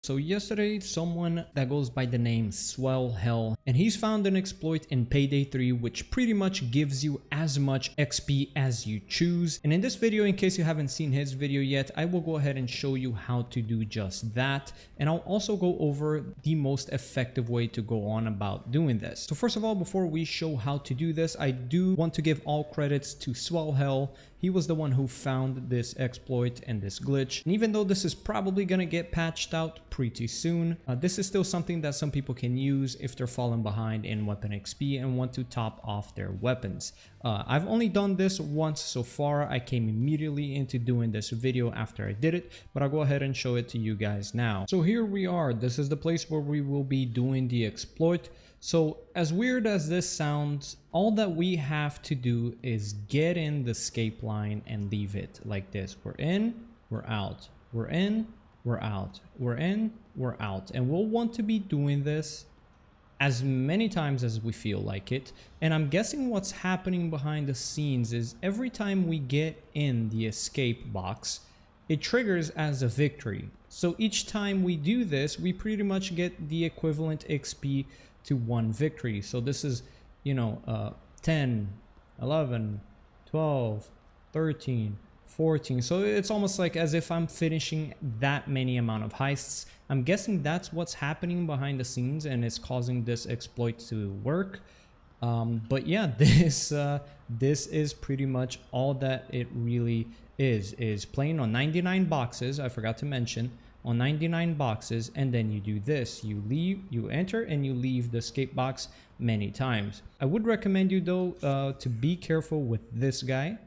So yesterday, someone that goes by the name Swellhell, and he's found an exploit in Payday 3 which pretty much gives you as much XP as you choose. And in this video, in case you haven't seen his video yet, I will go ahead and show you how to do just that. And I'll also go over the most effective way to go on about doing this. So first of all, before we show how to do this, I do want to give all credits to Swellhell. He was the one who found this exploit and this glitch. And even though this is probably gonna get patched out pretty soon, this is still something that some people can use if they're falling behind in weapon XP and want to top off their weapons. I've only done this once so far. I came immediately into doing this video after I did it, but I'll go ahead and show it to you guys now. So here we are. This is the place where we will be doing the exploit. So as weird as this sounds, all that we have to do is get in the escape line and leave it like this. We're in, we're out, we're in, we're out, we're in, we're out. And we'll want to be doing this as many times as we feel like it. And I'm guessing what's happening behind the scenes is every time we get in the escape box, it triggers as a victory. So each time we do this, we pretty much get the equivalent XP to one victory. So this is, you know, 10, 11, 12, 13, 14. So it's almost like as if I'm finishing that many amount of heists. I'm guessing that's what's happening behind the scenes and it's causing this exploit to work. But yeah, this is pretty much all that it really is playing on 99 boxes. I forgot to mention, on 99 boxes, and then you do this. You leave, you enter, and you leave the escape box many times. I would recommend you though to be careful with this guy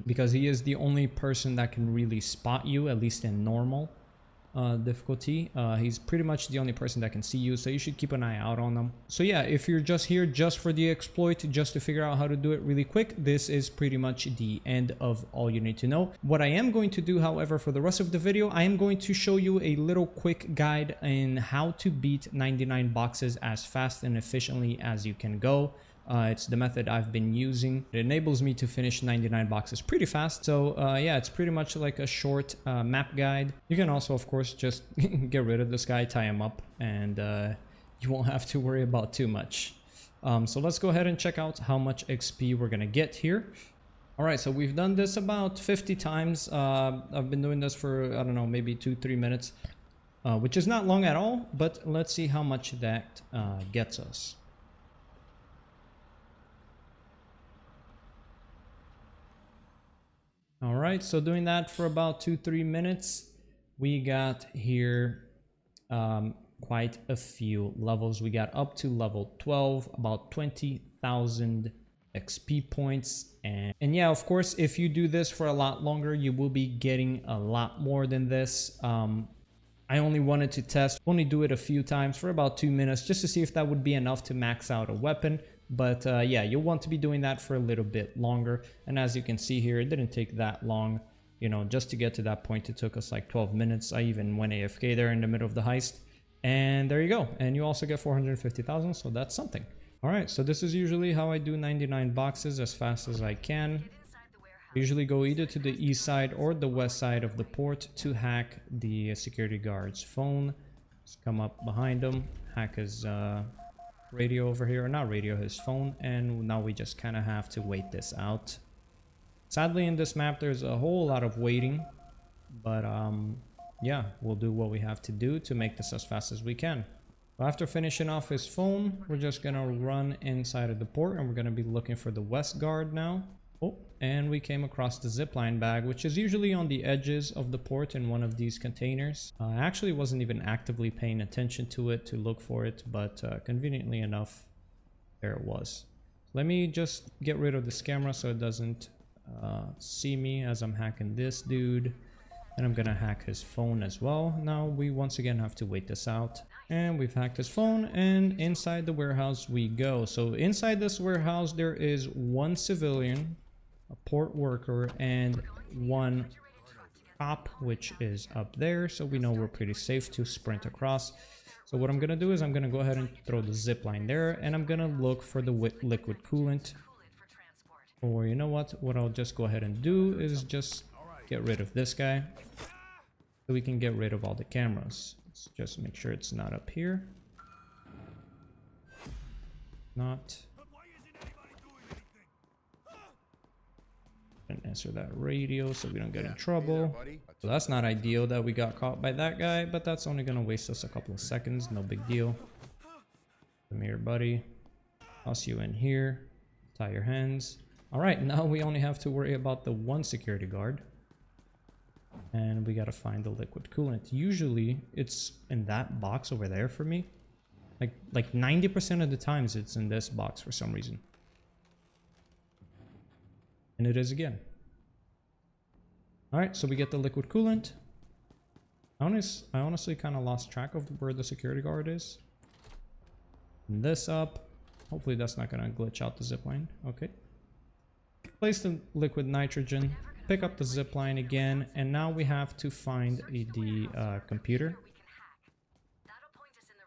because he is the only person that can really spot you, at least in normal difficulty. He's pretty much the only person that can see you, so you should keep an eye out on him. So yeah, if you're just here just for the exploit, just to figure out how to do it really quick, this is pretty much the end of all you need to know. What I am going to do, however, for the rest of the video, I am going to show you a little quick guide in how to beat 99 boxes as fast and efficiently as you can go. It's the method I've been using. It enables me to finish 99 boxes pretty fast. So yeah, it's pretty much like a short map guide. You can also, of course, just get rid of this guy, tie him up, and you won't have to worry about too much. So let's go ahead and check out how much XP we're gonna get here. All right, so we've done this about 50 times. I've been doing this for, I don't know, maybe 2-3 minutes, which is not long at all, but let's see how much that gets us. All right, so doing that for about 2-3 minutes, we got here quite a few levels. We got up to level 12, about 20,000 XP points. And yeah, of course, if you do this for a lot longer, you will be getting a lot more than this. I only wanted to test, only do it a few times for about 2 minutes just to see if that would be enough to max out a weapon. But yeah, you'll want to be doing that for a little bit longer. And as you can see here, it didn't take that long. You know, just to get to that point, it took us like 12 minutes. I even went AFK there in the middle of the heist. And there you go. And you also get 450,000, so that's something. All right, so this is usually how I do 99 boxes as fast as I can. I usually go either to the east side or the west side of the port to hack the security guard's phone. Just come up behind him, hack his radio over here, or not radio, his phone, and now we just kind of have to wait this out. Sadly, in this map there's a whole lot of waiting, but yeah, we'll do what we have to do to make this as fast as we can. So after finishing off his phone, we're just gonna run inside of the port and we're gonna be looking for the west guard now. Oh, and we came across the zipline bag, which is usually on the edges of the port in one of these containers. I actually wasn't even actively paying attention to it to look for it, but conveniently enough, there it was. Let me just get rid of this camera so it doesn't see me as I'm hacking this dude. And I'm gonna hack his phone as well. Now we once again have to wait this out. And we've hacked his phone, and inside the warehouse we go. So inside this warehouse there is one civilian, a port worker, and one cop, which is up there, so we know we're pretty safe to sprint across. So what I'm gonna do is I'm gonna go ahead and throw the zip line there, and I'm gonna look for the liquid coolant. Or you know what I'll just go ahead and do is just get rid of this guy so we can get rid of all the cameras. Let's just make sure it's not up here. Not. And answer that radio so we don't get in trouble. So that's not ideal that we got caught by that guy, but that's only gonna waste us a couple of seconds. No big deal. Come here, buddy. Toss you in here. Tie your hands. All right, now we only have to worry about the one security guard. And we gotta find the liquid coolant. Usually it's in that box over there for me. Like 90% of the times it's in this box for some reason. And it is again. All right, so we get the liquid coolant. I honestly kind of lost track of where the security guard is. And this up. Hopefully that's not gonna glitch out the zipline. Okay. Place the liquid nitrogen. Pick up the zipline again, and now we have to find the computer.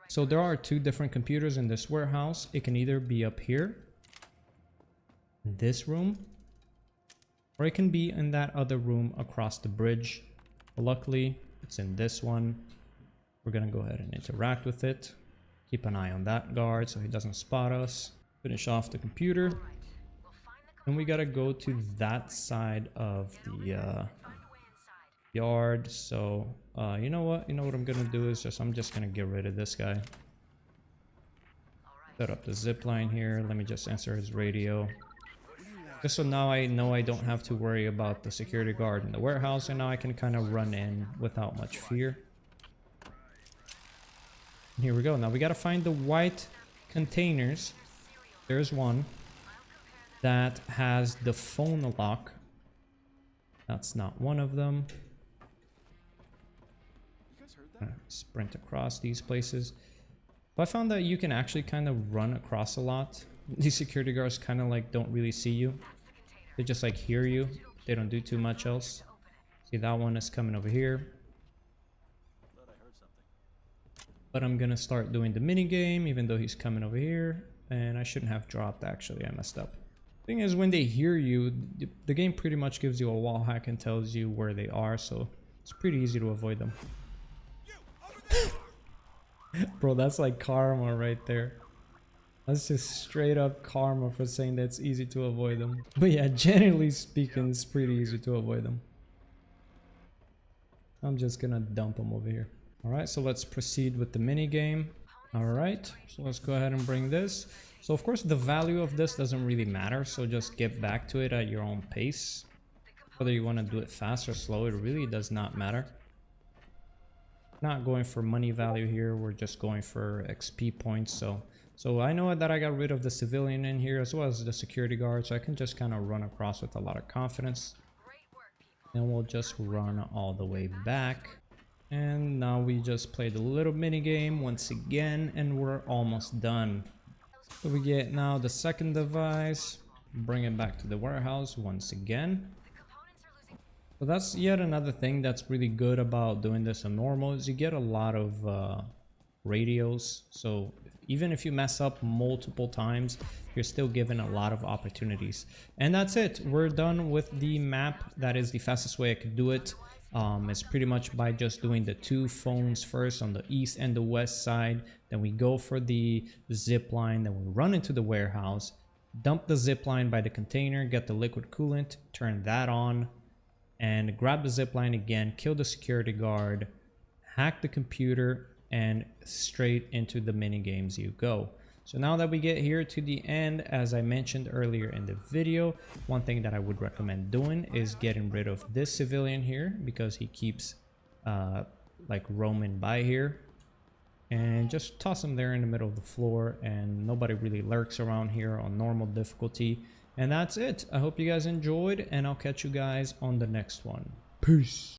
So there are two different computers in this warehouse. It can either be up here, in this room, or it can be in that other room across the bridge. But luckily, it's in this one. We're gonna go ahead and interact with it. Keep an eye on that guard so he doesn't spot us. Finish off the computer. And we gotta go to that side of the yard. So you know what I'm gonna do is I'm just gonna get rid of this guy. Set up the zip line here. Let me just answer his radio, just so now I know I don't have to worry about the security guard in the warehouse, and now I can kind of run in without much fear. And here we go. Now we gotta find the white containers. There's one that has the phone lock. That's not one of them. Sprint across these places. But I found that you can actually kind of run across a lot. These security guards kind of like don't really see you. They just like hear you. They don't do too much else. See, that one is coming over here. But I'm gonna start doing the mini game even though he's coming over here. And I shouldn't have dropped, actually. I messed up. Thing is, when they hear you, the game pretty much gives you a wall hack and tells you where they are, so it's pretty easy to avoid them. Bro, that's like karma right there. That's just straight up karma for saying that it's easy to avoid them. But yeah, generally speaking, it's pretty easy to avoid them. I'm just gonna dump them over here. Alright, so let's proceed with the mini game. Alright, so let's go ahead and bring this. So of course the value of this doesn't really matter, so just get back to it at your own pace. Whether you want to do it fast or slow, it really does not matter. Not going for money value here, we're just going for XP points. So I know that I got rid of the civilian in here as well as the security guard, so I can just kind of run across with a lot of confidence. And we'll just run all the way back. And now we just played a little mini game once again, and we're almost done. So we get now the second device, bring it back to the warehouse once again. So that's yet another thing that's really good about doing this on normal, is you get a lot of radios. So even if you mess up multiple times, you're still given a lot of opportunities. And that's it. We're done with the map. That is the fastest way I could do it. It's pretty much by just doing the two phones first on the east and the west side. Then we go for the zip line. Then we run into the warehouse, dump the zip line by the container, get the liquid coolant, turn that on, and grab the zip line again, kill the security guard, hack the computer, and straight into the mini games you go. So now that we get here to the end, as I mentioned earlier in the video, one thing that I would recommend doing is getting rid of this civilian here, because he keeps like roaming by here, and just toss him there in the middle of the floor, and nobody really lurks around here on normal difficulty. And that's it. I hope you guys enjoyed, and I'll catch you guys on the next one. Peace.